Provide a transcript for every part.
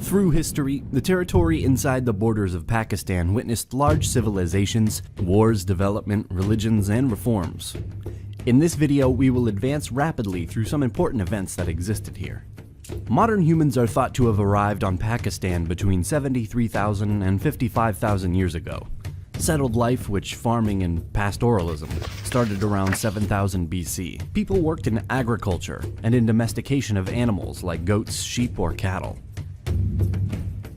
Through history, the territory inside the borders of Pakistan witnessed large civilizations, wars, development, religions, and reforms. In this video, we will advance rapidly through some important events that existed here. Modern humans are thought to have arrived on Pakistan between 73,000 and 55,000 years ago. Settled life, which farming and pastoralism, started around 7000 BC. People worked in agriculture and in domestication of animals like goats, sheep, or cattle.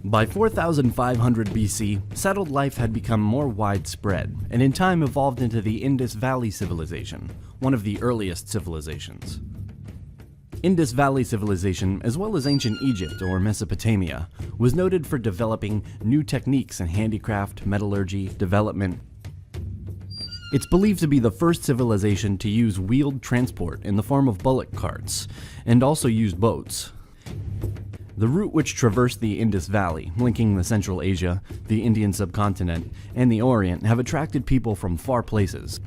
By 4500 BC, settled life had become more widespread, and in time evolved into the Indus Valley Civilization, one of the earliest civilizations. Indus Valley Civilization, as well as ancient Egypt or Mesopotamia, was noted for developing new techniques in handicraft, metallurgy, development. It's believed to be the first civilization to use wheeled transport in the form of bullock carts, and also used boats. The route which traversed the Indus Valley, linking the Central Asia, the Indian subcontinent, and the Orient, have attracted people from far places.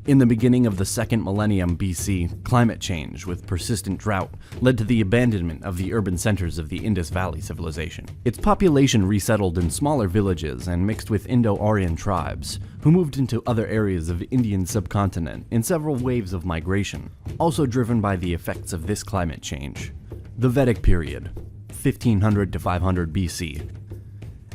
In the beginning of the second millennium BC, climate change with persistent drought led to the abandonment of the urban centers of the Indus Valley civilization. Its population resettled in smaller villages and mixed with Indo-Aryan tribes, who moved into other areas of the Indian subcontinent in several waves of migration, also driven by the effects of this climate change. The Vedic period, 1500 to 500 BC.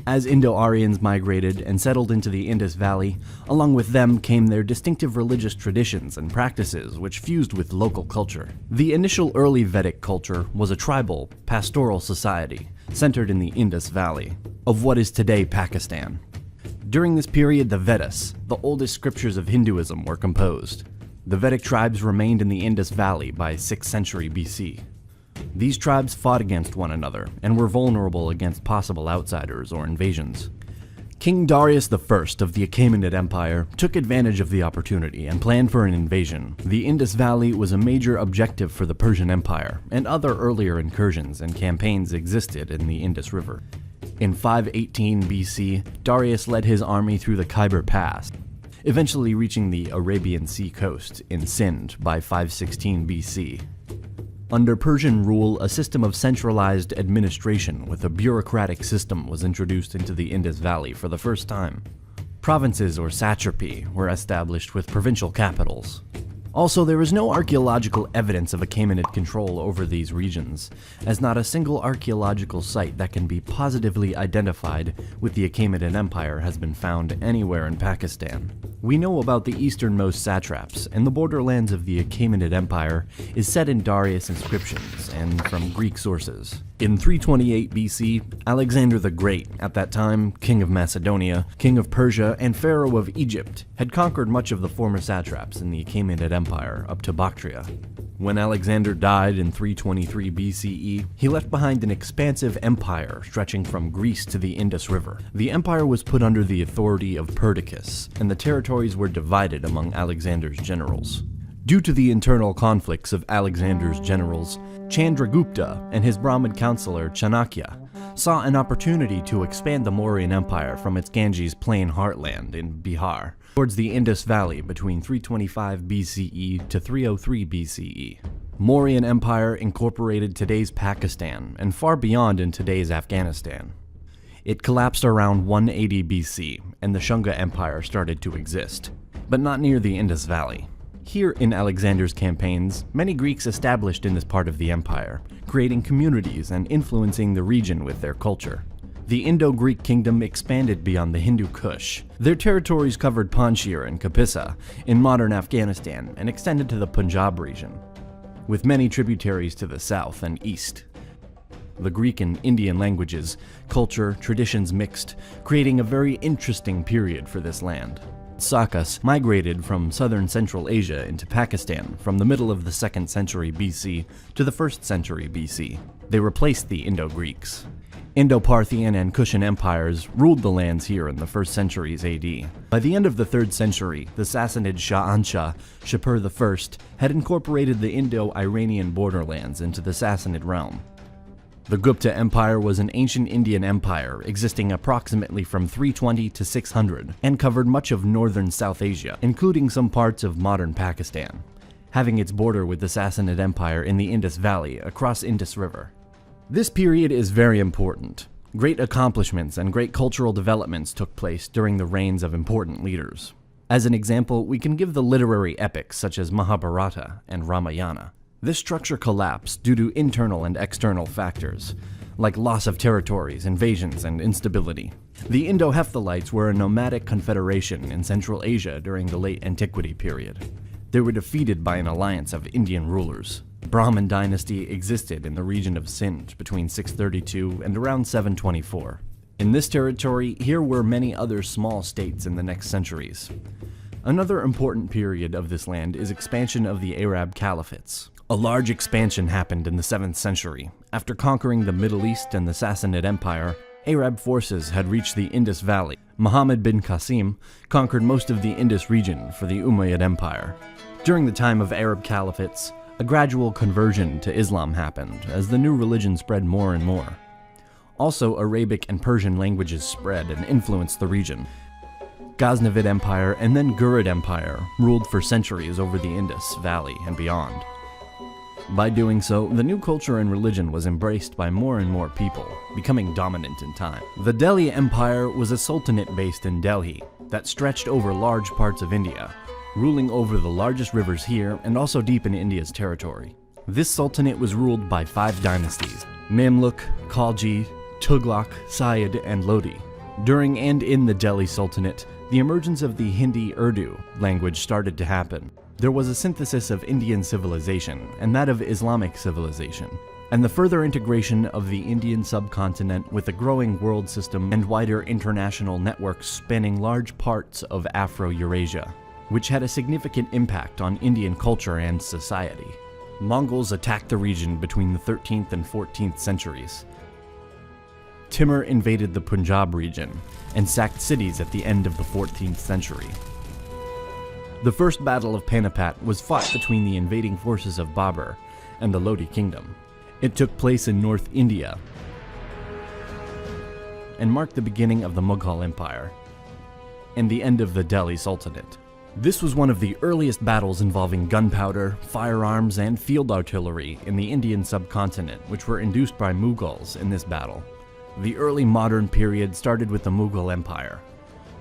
As Indo-Aryans migrated and settled into the Indus Valley, along with them came their distinctive religious traditions and practices which fused with local culture. The initial early Vedic culture was a tribal, pastoral society, centered in the Indus Valley, of what is today Pakistan. During this period, the Vedas, the oldest scriptures of Hinduism, were composed. The Vedic tribes remained in the Indus Valley by 6th century BC. These tribes fought against one another and were vulnerable against possible outsiders or invasions. King Darius I of the Achaemenid Empire took advantage of the opportunity and planned for an invasion. The Indus Valley was a major objective for the Persian Empire, and other earlier incursions and campaigns existed in the Indus River. In 518 BC, Darius led his army through the Khyber Pass, eventually reaching the Arabian Sea coast in Sindh by 516 BC. Under Persian rule, a system of centralized administration with a bureaucratic system was introduced into the Indus Valley for the first time. Provinces or satrapy were established with provincial capitals. Also, there is no archaeological evidence of Achaemenid control over these regions, as not a single archaeological site that can be positively identified with the Achaemenid Empire has been found anywhere in Pakistan. We know about the easternmost satraps, and the borderlands of the Achaemenid Empire is set in Darius inscriptions and from Greek sources. In 328 BC, Alexander the Great, at that time king of Macedonia, king of Persia, and pharaoh of Egypt, had conquered much of the former satraps in the Achaemenid Empire up to Bactria. When Alexander died in 323 BCE, he left behind an expansive empire stretching from Greece to the Indus River. The empire was put under the authority of Perdiccas, and the territories were divided among Alexander's generals. Due to the internal conflicts of Alexander's generals, Chandragupta and his Brahmin counselor Chanakya saw an opportunity to expand the Mauryan Empire from its Ganges plain heartland in Bihar towards the Indus Valley between 325 BCE to 303 BCE. Mauryan Empire incorporated today's Pakistan and far beyond in today's Afghanistan. It collapsed around 180 BC, and the Shunga Empire started to exist, but not near the Indus Valley. Here in Alexander's campaigns, many Greeks established in this part of the empire, creating communities and influencing the region with their culture. The Indo-Greek kingdom expanded beyond the Hindu Kush. Their territories covered Panjshir and Kapisa in modern Afghanistan and extended to the Punjab region, with many tributaries to the south and east. The Greek and Indian languages, culture, traditions mixed, creating a very interesting period for this land. Sakas migrated from southern Central Asia into Pakistan from the middle of the 2nd century BC to the 1st century BC. They replaced the Indo-Greeks. Indo-Parthian and Kushan empires ruled the lands here in the 1st centuries AD. By the end of the 3rd century, the Sassanid Shah Shapur I had incorporated the Indo-Iranian borderlands into the Sassanid realm. The Gupta Empire was an ancient Indian empire existing approximately from 320 to 600 and covered much of northern South Asia, including some parts of modern Pakistan, having its border with the Sassanid Empire in the Indus Valley across Indus River. This period is very important. Great accomplishments and great cultural developments took place during the reigns of important leaders. As an example, we can give the literary epics such as Mahabharata and Ramayana. This structure collapsed due to internal and external factors, like loss of territories, invasions, and instability. The Indo-Hephthalites were a nomadic confederation in Central Asia during the late Antiquity period. They were defeated by an alliance of Indian rulers. Brahmin dynasty existed in the region of Sindh between 632 and around 724. In this territory, here were many other small states in the next centuries. Another important period of this land is expansion of the Arab caliphates. A large expansion happened in the 7th century. After conquering the Middle East and the Sassanid Empire, Arab forces had reached the Indus Valley. Muhammad bin Qasim conquered most of the Indus region for the Umayyad Empire. During the time of Arab caliphates, a gradual conversion to Islam happened as the new religion spread more and more. Also, Arabic and Persian languages spread and influenced the region. Ghaznavid Empire and then Ghurid Empire ruled for centuries over the Indus Valley and beyond. By doing so, the new culture and religion was embraced by more and more people, becoming dominant in time. The Delhi Empire was a sultanate based in Delhi that stretched over large parts of India, ruling over the largest rivers here and also deep in India's territory. This sultanate was ruled by 5 dynasties: Mamluk, Khalji, Tughlaq, Sayyid, and Lodi. During and in the Delhi Sultanate, the emergence of the Hindi-Urdu language started to happen. There was a synthesis of Indian civilization and that of Islamic civilization, and the further integration of the Indian subcontinent with a growing world system and wider international networks spanning large parts of Afro-Eurasia, which had a significant impact on Indian culture and society. Mongols attacked the region between the 13th and 14th centuries. Timur invaded the Punjab region and sacked cities at the end of the 14th century. The First Battle of Panipat was fought between the invading forces of Babur and the Lodi kingdom. It took place in North India and marked the beginning of the Mughal Empire and the end of the Delhi Sultanate. This was one of the earliest battles involving gunpowder, firearms, and field artillery in the Indian subcontinent, which were induced by Mughals in this battle. The early modern period started with the Mughal Empire.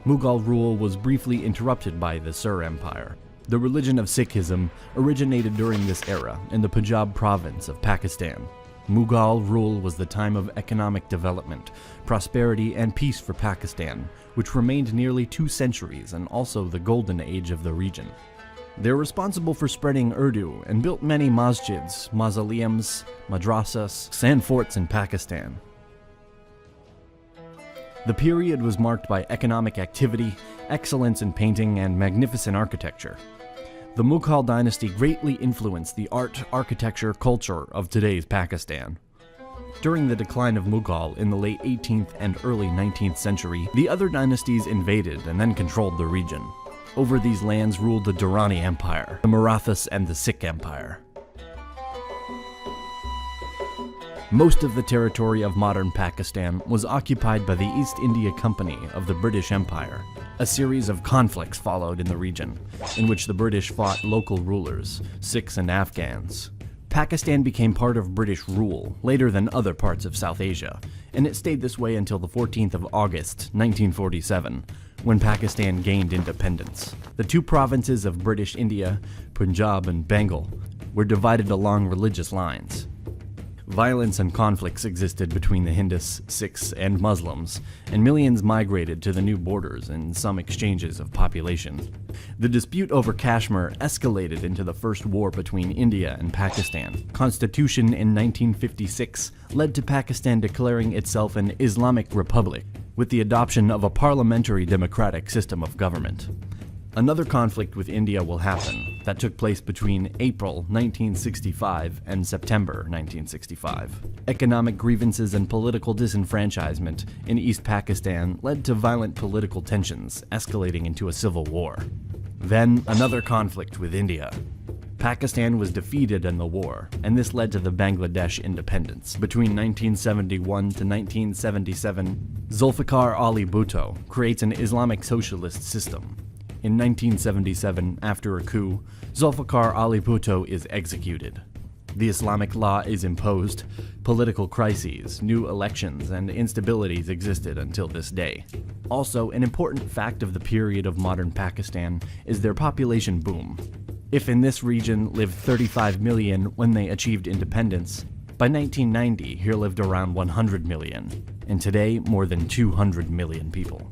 Mughal rule was briefly interrupted by the Sur Empire. The religion of Sikhism originated during this era in the Punjab province of Pakistan. Mughal rule was the time of economic development, prosperity, and peace for Pakistan, which remained nearly 2 centuries and also the golden age of the region. They were responsible for spreading Urdu and built many masjids, mausoleums, madrasas, and forts in Pakistan. The period was marked by economic activity, excellence in painting, and magnificent architecture. The Mughal dynasty greatly influenced the art, architecture, culture of today's Pakistan. During the decline of Mughal in the late 18th and early 19th century, the other dynasties invaded and then controlled the region. Over these lands ruled the Durrani Empire, the Marathas, and the Sikh Empire. Most of the territory of modern Pakistan was occupied by the East India Company of the British Empire. A series of conflicts followed in the region, in which the British fought local rulers, Sikhs and Afghans. Pakistan became part of British rule later than other parts of South Asia, and it stayed this way until the 14th of August, 1947, when Pakistan gained independence. The 2 provinces of British India, Punjab and Bengal, were divided along religious lines. Violence and conflicts existed between the Hindus, Sikhs, and Muslims, and millions migrated to the new borders in some exchanges of population. The dispute over Kashmir escalated into the first war between India and Pakistan. Constitution in 1956 led to Pakistan declaring itself an Islamic republic, with the adoption of a parliamentary democratic system of government. Another conflict with India will happen that took place between April 1965 and September 1965. Economic grievances and political disenfranchisement in East Pakistan led to violent political tensions, escalating into a civil war. Then, another conflict with India. Pakistan was defeated in the war, and this led to the Bangladesh independence. Between 1971 to 1977, Zulfikar Ali Bhutto creates an Islamic socialist system. In 1977, after a coup, Zulfikar Ali Bhutto is executed. The Islamic law is imposed. Political crises, new elections, and instabilities existed until this day. Also, an important fact of the period of modern Pakistan is their population boom. If in this region lived 35 million when they achieved independence, by 1990 here lived around 100 million, and today more than 200 million people.